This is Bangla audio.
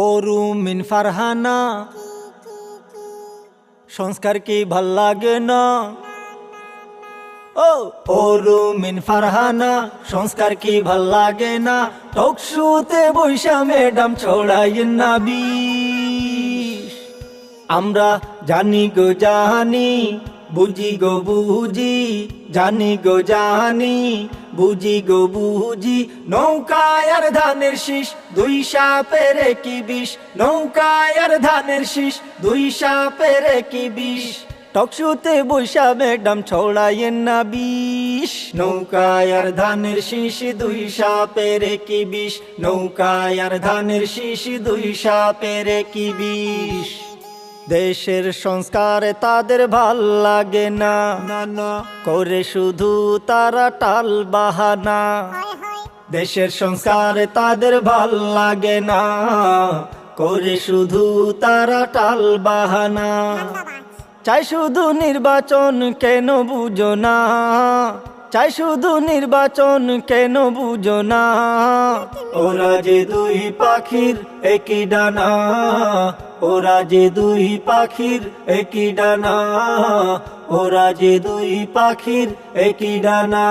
ও রুমিন ফারহানা, সংস্কার কি ভাল লাগে না? ও রুমিন ফারহানা, সংস্কার কি ভাল লাগে না? টকশুতে বৈশা ম্যাডাম ছড়াইন না বিষ। আমরা জানি গো জানি, বুঝি গো বুঝি, জানি গো জানি, বুঝি গো বুঝি। নৌকায় আর ধানের শীষ, দুই সাপের কি বিষ। নৌকায় আর ধানের শীষ, দুই সাপের কি বিষ। টকশুতে বৈশা ম্যাডাম ছড়াইন না বিষ। নৌকায় আর ধানের শীষ, দুই সাপের কি বিষ। নৌকায় আর ধানের শীষ, দুই সাপের কি বিষ। দেশের সংস্কারে তাদের ভাল লাগে না, করে শুধু তারা টাল বাহানা। দেশের সংস্কারে তাদের ভাল লাগে না, করে শুধু তারা টাল বাহানা। চাই শুধু নির্বাচন, কেন বুঝো না? চাই শুধু নির্বাচন, কেন বুঝো না? ওরা যে দুই পাখির একই ডানা, ওরা যে দুই পাখির একই ডানা, ওরা যে দুই পাখির একই ডানা।